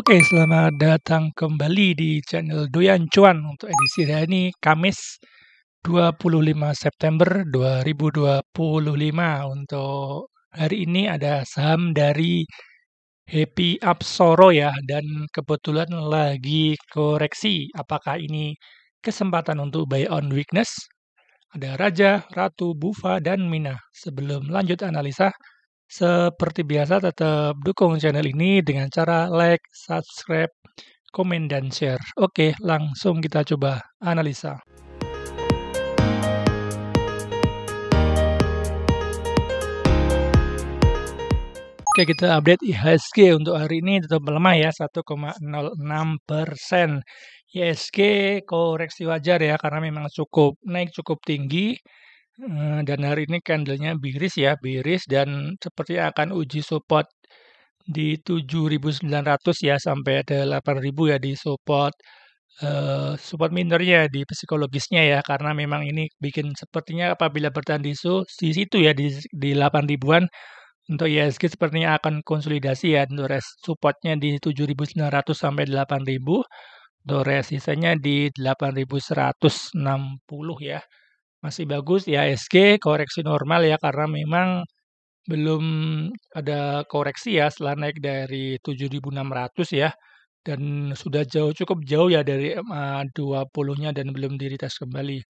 Oke, selamat datang kembali di channel Doyan Cuan untuk edisi hari ini Kamis 25 September 2025. Untuk hari ini ada saham dari Happy Apsoro ya, dan kebetulan lagi koreksi. Apakah ini kesempatan untuk buy on weakness? Ada Raja, Ratu, Bufa, dan Mina. Sebelum lanjut analisa, seperti biasa tetap dukung channel ini dengan cara like, subscribe, komen, dan share. Oke, langsung kita coba analisa. Oke, kita update IHSG untuk hari ini tetap melemah ya, 1,06%. IHSG koreksi wajar ya, karena memang naik cukup tinggi. Dan hari ini candlenya bearish ya, bearish, dan sepertinya akan uji support di 7.900 ya, sampai ada 8.000 ya di support minornya, di psikologisnya ya, karena memang ini bikin sepertinya apabila bertahan di situ ya, di 8.000-an. Untuk IHSG sepertinya akan konsolidasi ya, untuk supportnya di 7.900 sampai 8.000, untuk resistanya di 8.160 ya. Masih bagus ya IHSG, koreksi normal ya, karena memang belum ada koreksi ya setelah naik dari 7.600 ya, dan sudah cukup jauh ya dari MA 20-nya dan belum di-retest kembali.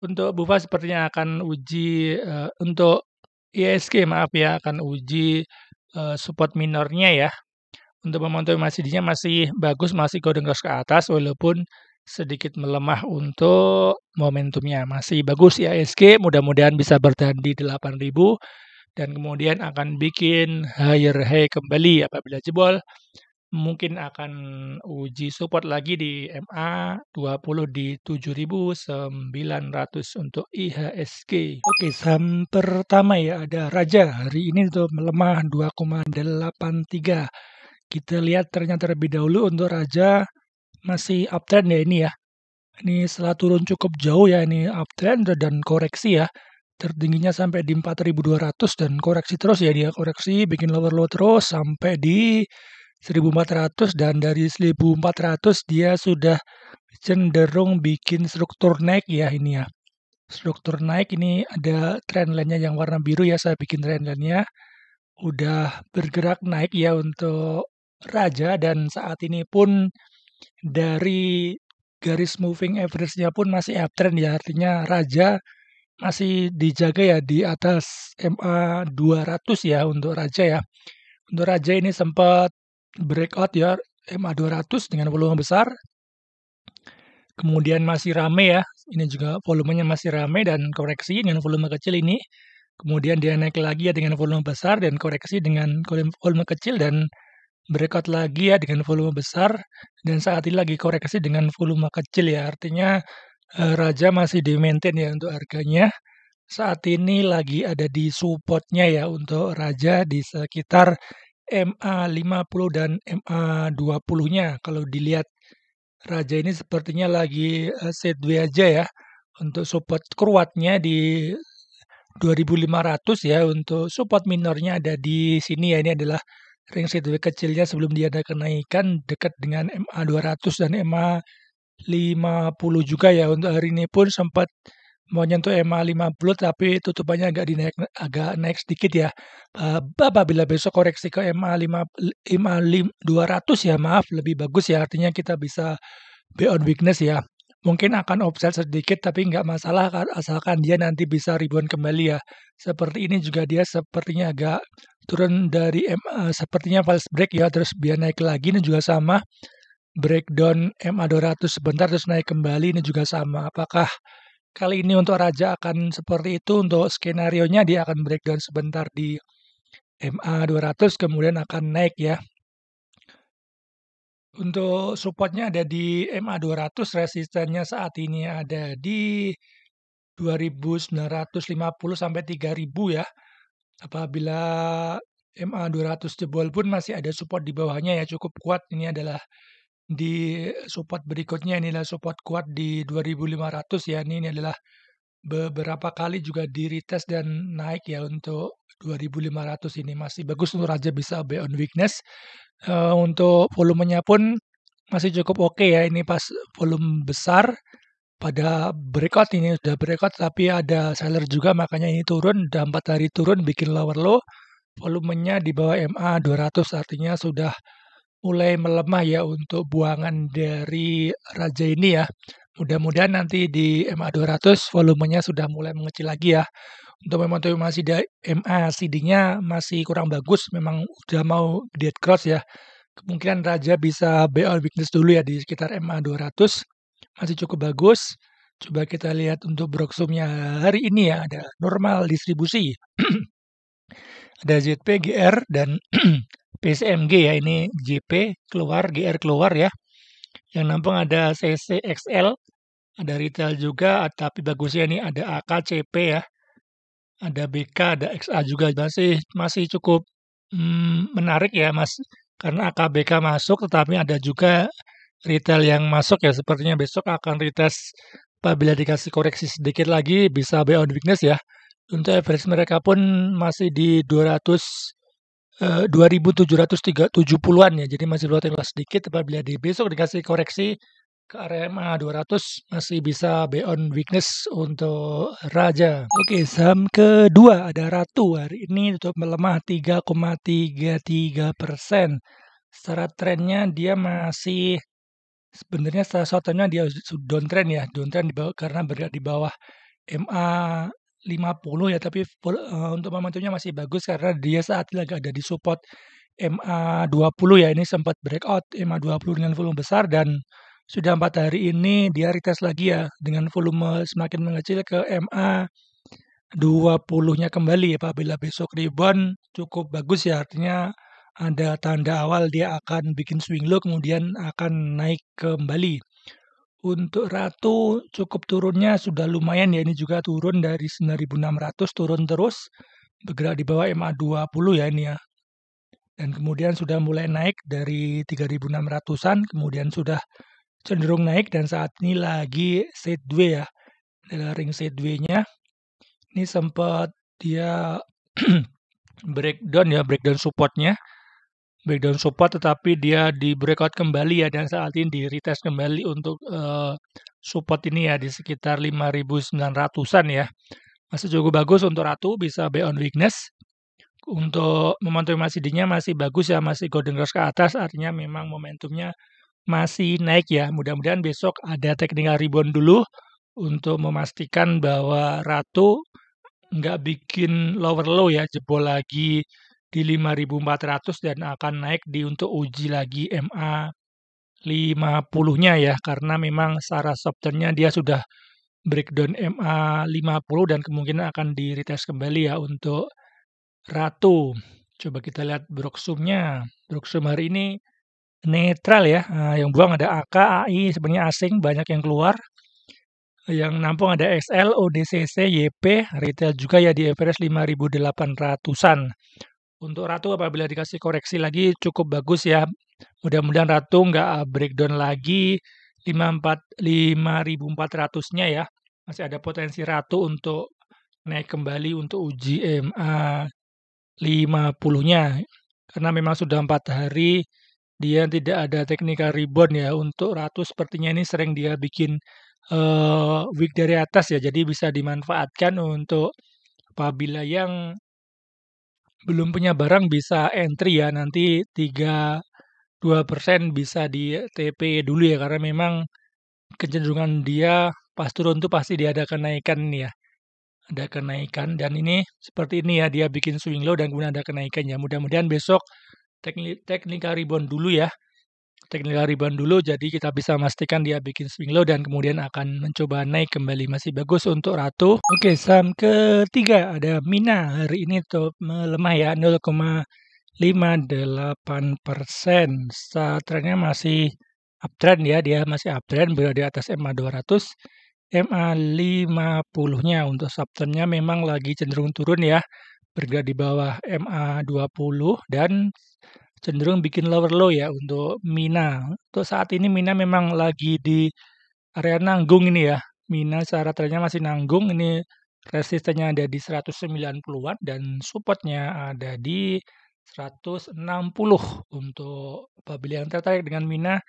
Untuk Bufa sepertinya akan uji untuk IHSG maaf ya, akan uji support minornya ya. Untuk momentum masih bagus, masih golden cross ke atas walaupun sedikit melemah untuk momentumnya. Masih bagus ya IHSG, mudah-mudahan bisa bertahan di 8.000 dan kemudian akan bikin higher high kembali. Apabila jebol, mungkin akan uji support lagi di MA 20 di 7.900 untuk IHSG. Oke, saham pertama ya ada Raja. Hari ini tuh melemah 2,83. Kita lihat ternyata terlebih dahulu untuk Raja masih uptrend ya ini ya. Ini setelah turun cukup jauh ya, ini uptrend dan koreksi ya. Tertingginya sampai di 4.200 dan koreksi terus ya, dia koreksi bikin lower low terus sampai di 1.400, dan dari 1.400 dia sudah cenderung bikin struktur naik ya ini ya. Struktur naik ini ada trend line-nya yang warna biru ya, saya bikin trend line-nya. Udah bergerak naik ya untuk Raja, dan saat ini pun dari garis moving average-nya pun masih uptrend ya, artinya Raja masih dijaga ya di atas MA 200 ya untuk Raja ya. Untuk Raja ini sempat breakout ya MA 200 dengan volume besar. Kemudian masih rame ya. Ini juga volumenya masih rame dan koreksi dengan volume kecil ini. Kemudian dia naik lagi ya dengan volume besar dan koreksi dengan volume kecil dan breakout lagi ya dengan volume besar, dan saat ini lagi koreksi dengan volume kecil ya. Artinya Raja masih di-maintain ya untuk harganya. Saat ini lagi ada di supportnya ya untuk Raja di sekitar MA 50 dan MA 20-nya. Kalau dilihat Raja ini sepertinya lagi sideways aja ya. Untuk support kuatnya di 2.500 ya, untuk support minornya ada di sini ya. Ini adalah ring sideways kecilnya sebelum dia ada kenaikan dekat dengan MA 200 dan MA 50 juga ya. Untuk hari ini pun sempat mau nyentuh MA 50 tapi tutupannya agak naik sedikit ya. Apabila besok koreksi ke MA 200 ya, maaf, lebih bagus ya, artinya kita bisa buy on weakness ya. Mungkin akan offset sedikit tapi nggak masalah asalkan dia nanti bisa rebound kembali ya. Seperti ini juga dia sepertinya agak turun dari MA, sepertinya false break ya, terus biar naik lagi. Ini juga sama, breakdown MA 200 sebentar terus naik kembali, ini juga sama. Apakah kali ini untuk Raja akan seperti itu? Untuk skenario-nya dia akan breakdown sebentar di MA 200 kemudian akan naik ya. Untuk supportnya ada di MA 200, resistennya saat ini ada di 2.950 sampai 3.000 ya. Apabila MA 200 jebol pun masih ada support di bawahnya ya, cukup kuat. Ini adalah di support berikutnya, ini adalah support kuat di 2.500 ya. Ini adalah beberapa kali juga di retest dan naik ya. Untuk 2.500 ini masih bagus untuk Raja bisa buy on weakness. Untuk volumenya pun masih cukup oke ya, ini pas volume besar pada breakout ini udah breakout tapi ada seller juga makanya ini turun, udah 4 hari turun bikin lower low, volumenya di bawah MA 200 artinya sudah mulai melemah ya untuk buangan dari raja ini ya. Mudah-mudahan nanti di MA 200 volumenya sudah mulai mengecil lagi ya. Untuk momentum masih MACD-nya masih kurang bagus, memang udah mau dead cross ya. Kemungkinan raja bisa buy on weakness dulu ya di sekitar MA 200. Masih cukup bagus. Coba kita lihat untuk broksumnya hari ini ya, ada normal distribusi. Ada ZP, GR, dan PCMG ya, ini JP keluar, GR keluar ya. Yang nampung ada CC, XL, ada retail juga, tapi bagusnya ini ada AK, CP ya. Ada BK, ada XA juga, masih cukup menarik ya Mas, karena AK, BK masuk, tetapi ada juga retail yang masuk ya, sepertinya besok akan retest apabila dikasih koreksi sedikit lagi bisa buy on weakness ya. Untuk average mereka pun masih di 2.770-an ya, jadi masih volatilah sedikit apabila besok dikasih koreksi ke area MA 200 masih bisa buy on weakness untuk raja. Oke, saham kedua ada Ratu. Hari ini tutup melemah 3,33%. Secara trennya dia masih sebenarnya secara short term-nya dia downtrend ya, downtrend karena berada di bawah MA 50 ya, tapi untuk momentumnya masih bagus karena dia saat ini lagi ada di support MA 20 ya, ini sempat breakout MA 20 dengan volume besar dan sudah 4 hari ini dia retest lagi ya dengan volume semakin mengecil ke MA 20-nya kembali apabila besok rebound cukup bagus ya, artinya ada tanda awal dia akan bikin swing low kemudian akan naik kembali. Untuk Ratu cukup turunnya sudah lumayan ya, ini juga turun dari 9.600 turun terus bergerak di bawah MA 20 ya ini ya. Dan kemudian sudah mulai naik dari 3.600-an kemudian sudah cenderung naik dan saat ini lagi sideways ya. Adalah ring sideways-nya. Ini sempat dia breakdown ya, breakdown support-nya. Breakdown support tetapi dia di breakout kembali ya dan saat ini di retest kembali untuk support ini ya di sekitar 5.900-an ya. Masih cukup bagus untuk Ratu bisa buy on weakness. Untuk momentum MACD-nya masih bagus ya, masih golden cross ke atas artinya memang momentumnya masih naik ya. Mudah-mudahan besok ada technical rebound dulu untuk memastikan bahwa Ratu nggak bikin lower low ya, jebol lagi di 5.400 dan akan naik untuk uji lagi MA 50-nya ya, karena memang secara soft turn-nya dia sudah breakdown MA 50 dan kemungkinan akan di retest kembali ya untuk Ratu. Coba kita lihat broksumnya. Broksum hari ini netral ya, yang buang ada AK, AI sebenarnya asing banyak yang keluar. Yang nampung ada XL, ODCC, YP, retail juga ya di average 5.800-an. Untuk Ratu apabila dikasih koreksi lagi cukup bagus ya. Mudah-mudahan Ratu nggak breakdown lagi 5.400-nya ya. Masih ada potensi Ratu untuk naik kembali untuk uji MA 50-nya. Karena memang sudah 4 hari dia tidak ada technical rebound ya. Untuk Ratu sepertinya ini sering dia bikin wick dari atas ya. Jadi bisa dimanfaatkan untuk apabila yang belum punya barang bisa entry ya. Nanti 2% bisa di TP dulu ya. Karena memang kecenderungan dia pas turun tuh pasti dia ada kenaikan nih ya. Ada kenaikan dan ini seperti ini ya, dia bikin swing low dan kemudian ada kenaikannya. Mudah-mudahan besok technical rebound dulu ya. Technical rebound dulu jadi kita bisa memastikan dia bikin swing low dan kemudian akan mencoba naik kembali. Masih bagus untuk Ratu. Oke, saham ketiga ada Mina. Hari ini tuh melemah ya 0,58%. Trennya masih uptrend ya, dia masih uptrend berada di atas MA 200. MA 50-nya untuk subtrendnya memang lagi cenderung turun ya, bergerak di bawah MA 20 dan cenderung bikin lower low ya untuk Mina. Untuk saat ini Mina memang lagi di area nanggung ini ya. Mina secara trennya masih nanggung, ini resistennya ada di 190-an dan supportnya ada di 160 untuk apabila yang tertarik dengan Mina.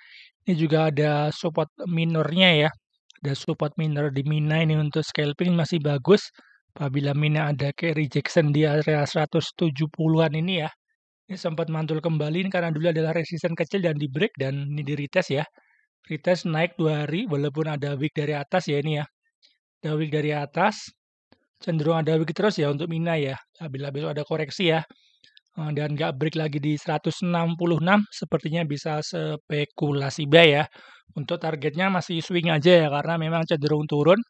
Ini juga ada support minornya ya. Ada support minor di Mina ini untuk scalping masih bagus. Apabila Mina ada kayak rejection di area 170-an ini ya. Ini sempat mantul kembali ini karena dulu adalah resisten kecil dan di break dan ini di retest ya. Retest naik 2 hari walaupun ada wick dari atas ya ini ya. Ada wick dari atas. Cenderung ada wick terus ya untuk Mina ya. Apabila besok ada koreksi ya. Dan nggak break lagi di 166 sepertinya bisa spekulasi buy ya. Untuk targetnya masih swing aja ya karena memang cenderung turun.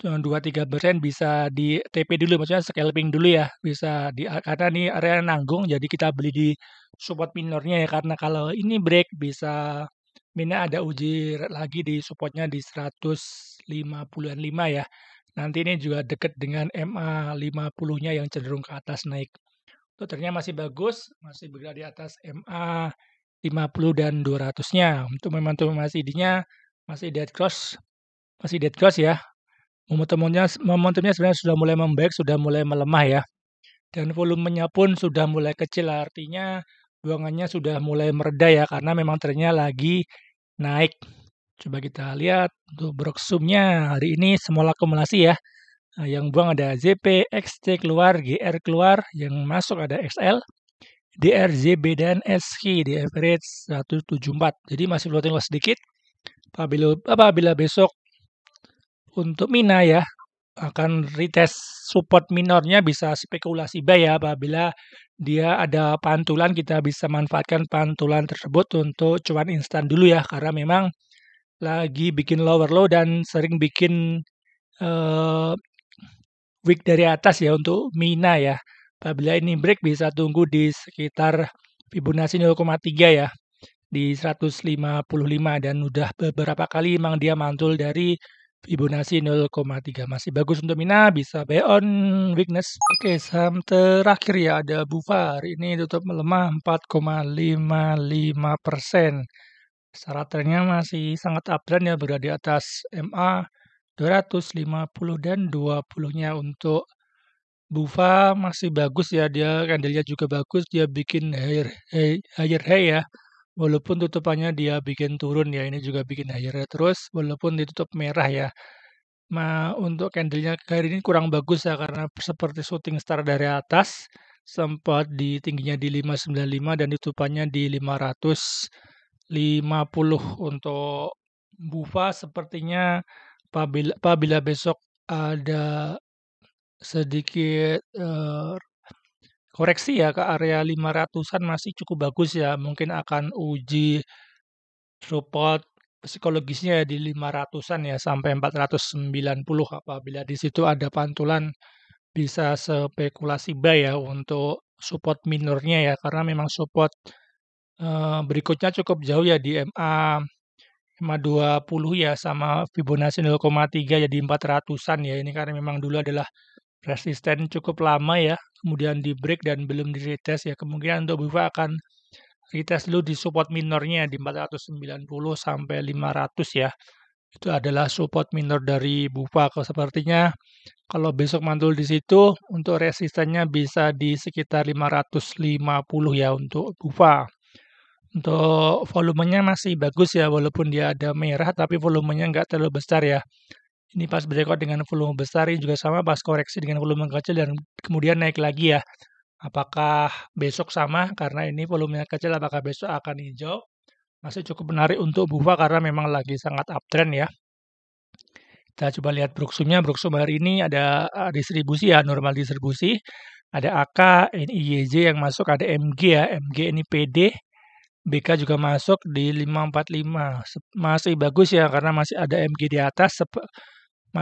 2-3% bisa di TP dulu, maksudnya scalping dulu ya, bisa di karena ini area nanggung, jadi kita beli di support minornya ya, karena kalau ini break bisa Mina ada uji lagi di supportnya di 150-an 5 ya. Nanti ini juga deket dengan MA 50-nya yang cenderung ke atas naik. Ternyata masih bagus, masih berada di atas MA 50 dan 200-nya. Untuk momentum MACD-nya masih dead cross ya. Momentumnya sebenarnya sudah mulai membaik, sudah mulai melemah ya. Dan volumenya pun sudah mulai kecil, artinya buangannya sudah mulai mereda ya, karena memang trennya lagi naik. Coba kita lihat untuk Broxum-nya hari ini small akumulasi ya. Nah, yang buang ada ZP, XC keluar, GR keluar, yang masuk ada XL, DR, ZB, dan SQ di average 174. Jadi masih floating loss sedikit. Apabila besok untuk Mina ya, akan retest support minornya bisa spekulasi buy ya. Apabila dia ada pantulan, kita bisa manfaatkan pantulan tersebut untuk cuan instan dulu ya. Karena memang lagi bikin lower low dan sering bikin wick dari atas ya untuk Mina ya. Apabila ini break bisa tunggu di sekitar Fibonacci 0,3 ya. Di 155 dan udah beberapa kali memang dia mantul dari Fibonacci 0,3. Masih bagus untuk Mina, bisa buy on weakness. Oke, saham terakhir ya ada Bufa. Hari ini tutup melemah 4,55%. Secara trennya masih sangat uptrend ya, berada di atas MA 250 dan 20-nya. Untuk Bufa masih bagus ya, dia candlenya juga bagus, dia bikin higher high ya. Walaupun tutupannya dia bikin turun ya, ini juga bikin higher terus walaupun ditutup merah ya. Untuk candlenya hari ini kurang bagus ya karena seperti shooting star dari atas, sempat di tingginya di 595 dan tutupannya di 550. Untuk Bufa sepertinya apabila besok ada sedikit koreksi ya ke area 500-an masih cukup bagus ya. Mungkin akan uji support psikologisnya ya di 500-an ya sampai 490. Apabila di situ ada pantulan bisa spekulasi buy ya untuk support minornya ya karena memang support berikutnya cukup jauh ya di MA 20 ya sama Fibonacci 0,3 jadi 400-an ya. Ini karena memang dulu adalah resisten cukup lama ya, kemudian di break dan belum di retest ya. Kemungkinan untuk Bufa akan retest dulu di support minornya di 490 sampai 500 ya. Itu adalah support minor dari Bufa. Sepertinya kalau besok mantul di situ untuk resistennya bisa di sekitar 550 ya untuk Bufa. Untuk volumenya masih bagus ya, walaupun dia ada merah tapi volumenya nggak terlalu besar ya. Ini pas breakout dengan volume besar, ini juga sama pas koreksi dengan volume kecil dan kemudian naik lagi ya. Apakah besok sama karena ini volumenya kecil, apakah besok akan hijau? Masih cukup menarik untuk Bufa karena memang lagi sangat uptrend ya. Kita coba lihat Broxum-nya. Broxum hari ini ada distribusi ya, normal distribusi. Ada AK, NIYJ yang masuk, ada MG ya, MG ini PD. BK juga masuk di 545. Masih bagus ya karena masih ada MG di atas.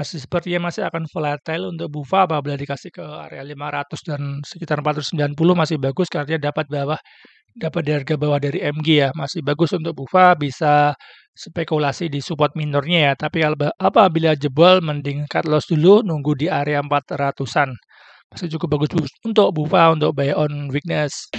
Sepertinya masih akan volatile untuk Bufa apabila dikasih ke area 500 dan sekitar 490 masih bagus karena dapat di harga bawah dari MG ya. Masih bagus untuk Bufa, bisa spekulasi di support minornya ya. Tapi apabila jebol mending cut loss dulu, nunggu di area 400-an. Masih cukup bagus untuk Bufa untuk buy on weakness.